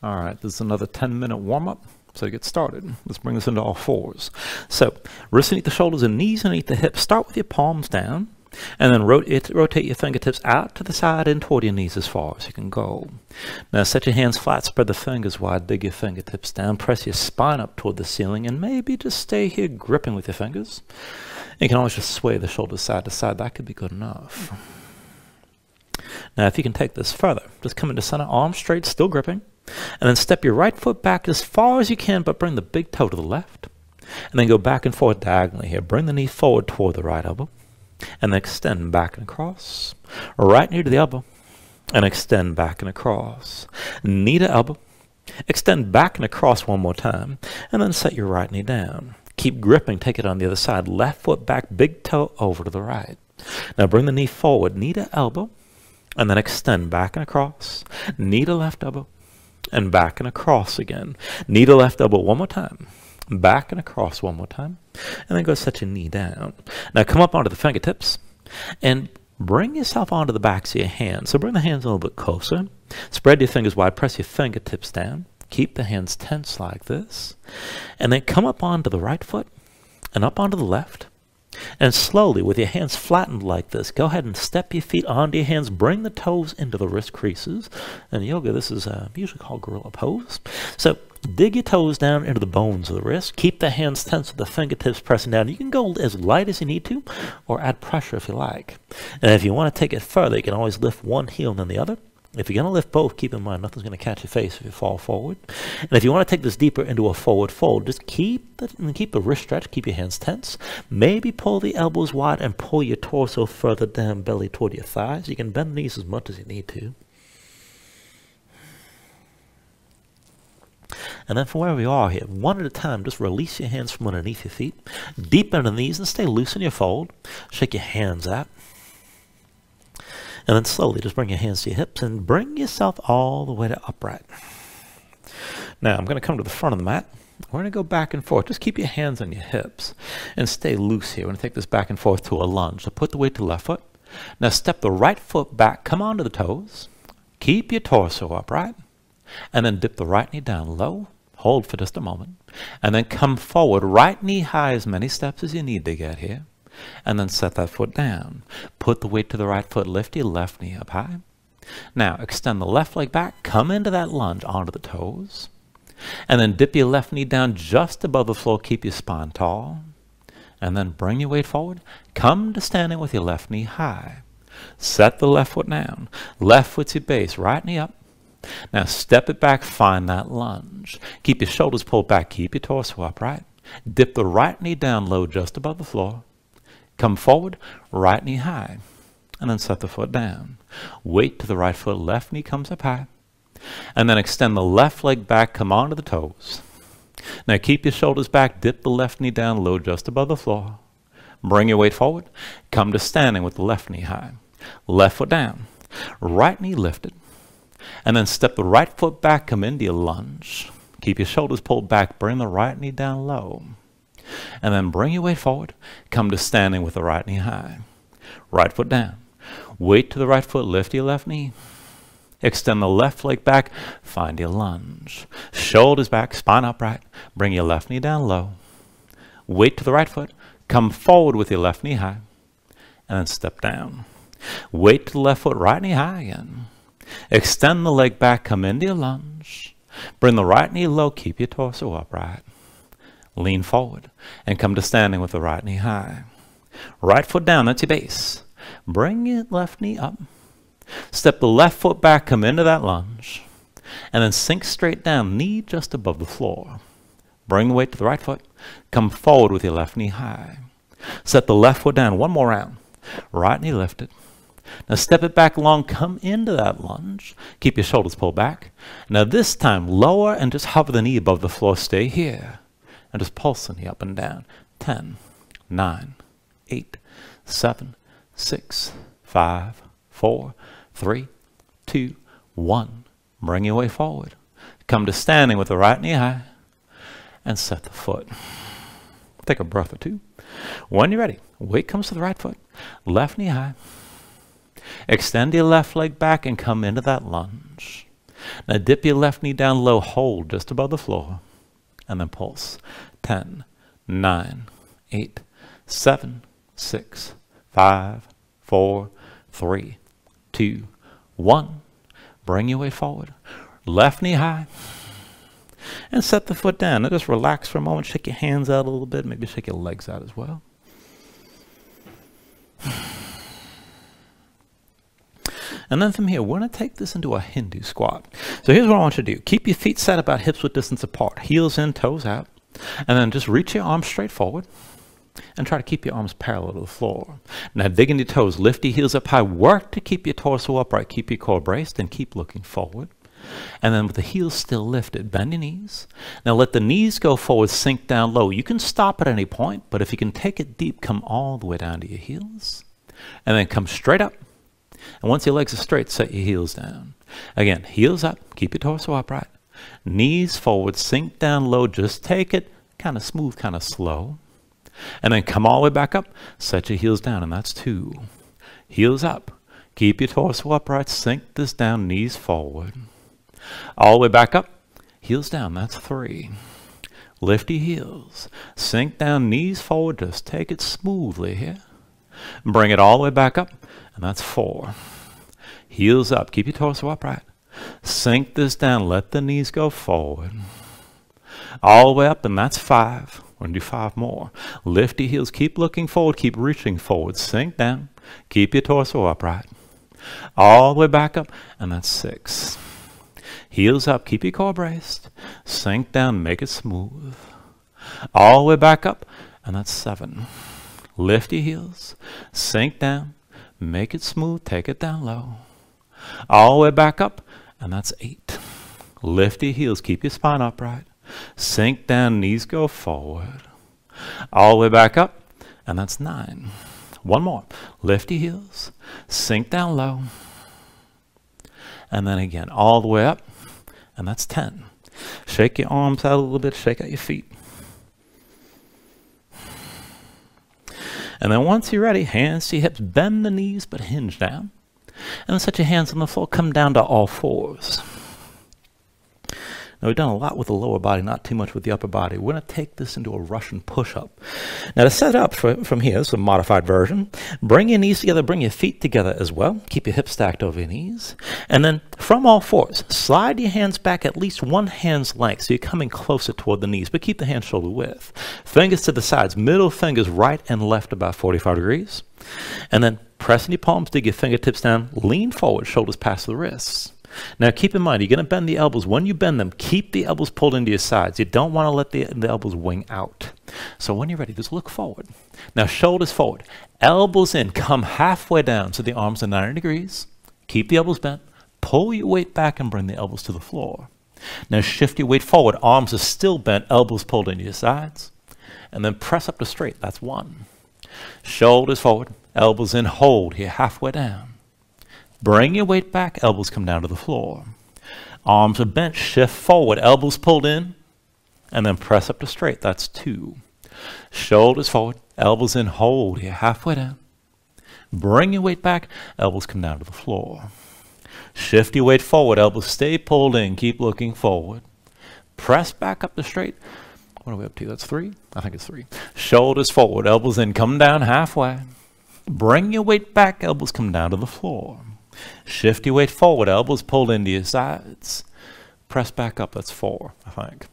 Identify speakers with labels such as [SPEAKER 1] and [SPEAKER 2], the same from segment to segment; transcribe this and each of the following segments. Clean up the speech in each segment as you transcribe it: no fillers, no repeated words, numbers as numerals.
[SPEAKER 1] All right, this is another 10-minute warm-up. So to get started, let's bring this into all fours. So wrists underneath the shoulders and knees underneath the hips. Start with your palms down, and then rotate your fingertips out to the side and toward your knees as far as you can go. Now set your hands flat, spread the fingers wide, dig your fingertips down, press your spine up toward the ceiling, and maybe just stay here gripping with your fingers. You can always just sway the shoulders side to side. That could be good enough. Now if you can take this further, just come into center, arms straight, still gripping. And then step your right foot back as far as you can, but bring the big toe to the left. And then go back and forth diagonally here. Bring the knee forward toward the right elbow. And then extend back and across. Right knee to the elbow. And extend back and across. Knee to elbow. Extend back and across one more time. And then set your right knee down. Keep gripping. Take it on the other side. Left foot back, big toe over to the right. Now bring the knee forward. Knee to elbow. And then extend back and across. Knee to left elbow. And back and across again. Knee to left elbow one more time. Back and across one more time. And then go set your knee down. Now come up onto the fingertips. And bring yourself onto the backs of your hands. So bring the hands a little bit closer. Spread your fingers wide. Press your fingertips down. Keep the hands tense like this. And then come up onto the right foot. And up onto the left. And slowly, with your hands flattened like this, go ahead and step your feet onto your hands. Bring the toes into the wrist creases. In yoga, this is usually called gorilla pose. So dig your toes down into the bones of the wrist. Keep the hands tense with the fingertips pressing down. You can go as light as you need to, or add pressure if you like. And if you want to take it further, you can always lift one heel and then the other. If you're going to lift both, keep in mind nothing's going to catch your face if you fall forward. And if you want to take this deeper into a forward fold, just keep the wrist stretched, keep your hands tense. Maybe pull the elbows wide and pull your torso further down, belly toward your thighs. You can bend the knees as much as you need to. And then from wherever you are here, one at a time, just release your hands from underneath your feet. Deep into the knees and stay loose in your fold. Shake your hands out. And then slowly just bring your hands to your hips and bring yourself all the way to upright. Now I'm going to come to the front of the mat. We're going to go back and forth. Just keep your hands on your hips and stay loose here. We're going to take this back and forth to a lunge. So put the weight to the left foot. Now step the right foot back. Come onto the toes. Keep your torso upright. And then dip the right knee down low. Hold for just a moment. And then come forward. Right knee high as many steps as you need to get here. And then set that foot down. Put the weight to the right foot. Lift your left knee up high. Now extend the left leg back. Come into that lunge onto the toes. And then dip your left knee down just above the floor. Keep your spine tall. And then bring your weight forward. Come to standing with your left knee high. Set the left foot down. Left foot's your base. Right knee up. Now step it back. Find that lunge. Keep your shoulders pulled back. Keep your torso upright. Dip the right knee down low just above the floor. Come forward, right knee high, and then set the foot down. Weight to the right foot, left knee comes up high. And then extend the left leg back, come onto the toes. Now keep your shoulders back, dip the left knee down low just above the floor. Bring your weight forward, come to standing with the left knee high. Left foot down, right knee lifted. And then step the right foot back, come into your lunge. Keep your shoulders pulled back, bring the right knee down low. And then bring your weight forward. Come to standing with the right knee high. Right foot down. Weight to the right foot. Lift your left knee. Extend the left leg back. Find your lunge. Shoulders back. Spine upright. Bring your left knee down low. Weight to the right foot. Come forward with your left knee high. And then step down. Weight to the left foot. Right knee high again. Extend the leg back. Come into your lunge. Bring the right knee low. Keep your torso upright. Lean forward and come to standing with the right knee high. Right foot down, that's your base. Bring your left knee up. Step the left foot back, come into that lunge. And then sink straight down, knee just above the floor. Bring the weight to the right foot. Come forward with your left knee high. Set the left foot down, one more round. Right knee lifted. Now step it back long, come into that lunge. Keep your shoulders pulled back. Now this time, lower and just hover the knee above the floor. Stay here. And just pulse the knee up and down. 10, 9, 8, 7, 6, 5, 4, 3, 2, 1. Bring your way forward. Come to standing with the right knee high. And set the foot. Take a breath or two. When you're ready, weight comes to the right foot. Left knee high. Extend your left leg back and come into that lunge. Now dip your left knee down low, hold just above the floor, and then pulse. 10, 9, 8, 7, 6, 5, 4, 3, 2, 1. Bring your weight forward. Left knee high. And set the foot down. Now just relax for a moment. Shake your hands out a little bit. Maybe shake your legs out as well. And then from here, we're going to take this into a Hindu squat. So here's what I want you to do. Keep your feet set about hips width distance apart. Heels in, toes out. And then just reach your arms straight forward. And try to keep your arms parallel to the floor. Now dig into your toes. Lift your heels up high. Work to keep your torso upright. Keep your core braced and keep looking forward. And then with the heels still lifted, bend your knees. Now let the knees go forward, sink down low. You can stop at any point, but if you can take it deep, come all the way down to your heels. And then come straight up. And once your legs are straight, set your heels down. Again, heels up, keep your torso upright. Knees forward, sink down low, just take it kind of smooth, kind of slow. And then come all the way back up, set your heels down, and that's 2. Heels up, keep your torso upright, sink this down, knees forward. All the way back up, heels down, that's 3. Lift your heels, sink down, knees forward, just take it smoothly here. Bring it all the way back up, and that's 4. Heels up, keep your torso upright. Sink this down, let the knees go forward. All the way up, and that's 5. We're going to do 5 more. Lift your heels, keep looking forward, keep reaching forward. Sink down, keep your torso upright. All the way back up, and that's 6. Heels up, keep your core braced. Sink down, make it smooth. All the way back up, and that's 7. Lift your heels, sink down, make it smooth, take it down low. All the way back up, and that's 8. Lift your heels, keep your spine upright. Sink down, knees go forward. All the way back up, and that's 9. One more. Lift your heels, sink down low. And then again, all the way up, and that's 10. Shake your arms out a little bit, shake out your feet. And then once you're ready, hands to your hips, bend the knees, but hinge down. And then set your hands on the floor, come down to all fours. Now we've done a lot with the lower body, not too much with the upper body. We're going to take this into a Russian push-up. Now to set up from here, it's a modified version. Bring your knees together, bring your feet together as well. Keep your hips stacked over your knees. And then from all fours, slide your hands back at least 1 hand's length, so you're coming closer toward the knees, but keep the hands shoulder width. Fingers to the sides, middle fingers right and left about 45 degrees. And then press in your palms, dig your fingertips down, lean forward, shoulders past the wrists. Now keep in mind, you're going to bend the elbows. When you bend them, keep the elbows pulled into your sides. You don't want to let the elbows wing out. So when you're ready, just look forward. Now shoulders forward, elbows in, come halfway down so the arms are 90 degrees. Keep the elbows bent. Pull your weight back and bring the elbows to the floor. Now shift your weight forward. Arms are still bent, elbows pulled into your sides. And then press up to straight. That's 1. Shoulders forward, elbows in, hold here halfway down. Bring your weight back, elbows come down to the floor. Arms are bent, shift forward, elbows pulled in, and then press up to straight. That's 2. Shoulders forward, elbows in, hold here halfway down. Bring your weight back, elbows come down to the floor. Shift your weight forward, elbows stay pulled in, keep looking forward. Press back up to straight. What are we up to? That's 3? I think it's 3. Shoulders forward, elbows in, come down halfway. Bring your weight back, elbows come down to the floor. Shift your weight forward, elbows pulled into your sides. Press back up, that's 4, I think.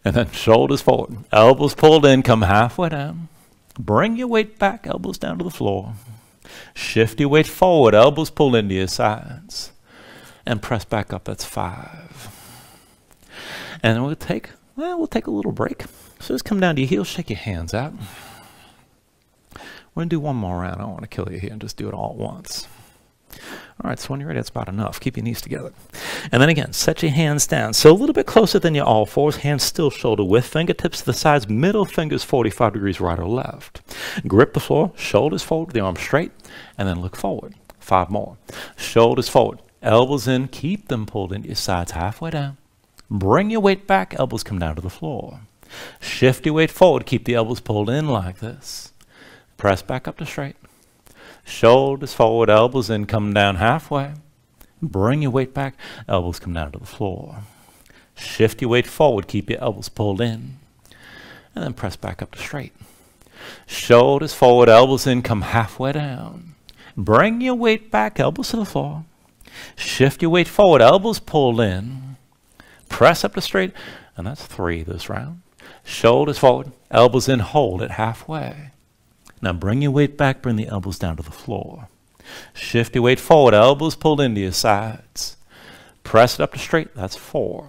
[SPEAKER 1] And then shoulders forward, elbows pulled in, come halfway down. Bring your weight back, elbows down to the floor. Shift your weight forward, elbows pulled into your sides. And press back up, that's 5. And then we'll take a little break. So just come down to your heels, shake your hands out. We're going to do one more round. I don't want to kill you here and just do it all at once. All right, so when you're ready, that's about enough. Keep your knees together. And then again, set your hands down. So a little bit closer than your all fours, hands still shoulder width, fingertips to the sides, middle fingers 45 degrees right or left. Grip the floor, shoulders forward, the arms straight, and then look forward. 5 more. Shoulders forward, elbows in, keep them pulled into your sides halfway down. Bring your weight back, elbows come down to the floor. Shift your weight forward, keep the elbows pulled in like this. Press back up to straight. Shoulders forward, elbows in, come down halfway. Bring your weight back, elbows come down to the floor. Shift your weight forward, keep your elbows pulled in, and then press back up to straight. Shoulders forward, elbows in, come halfway down. Bring your weight back, elbows to the floor. Shift your weight forward, elbows pulled in. Press up to straight, and that's 3 this round. Shoulders forward, elbows in, hold it halfway. Now bring your weight back, bring the elbows down to the floor. Shift your weight forward, elbows pulled into your sides. Press it up to straight, that's 4.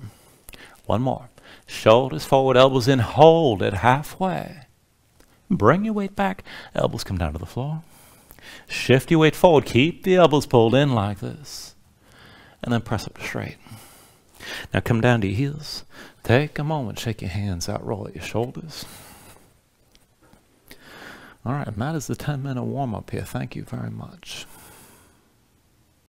[SPEAKER 1] One more. Shoulders forward, elbows in, hold it halfway. Bring your weight back, elbows come down to the floor. Shift your weight forward, keep the elbows pulled in like this. And then press up to straight. Now come down to your heels. Take a moment, shake your hands out, roll at your shoulders. All right, and that is the 10-minute warm-up here. Thank you very much.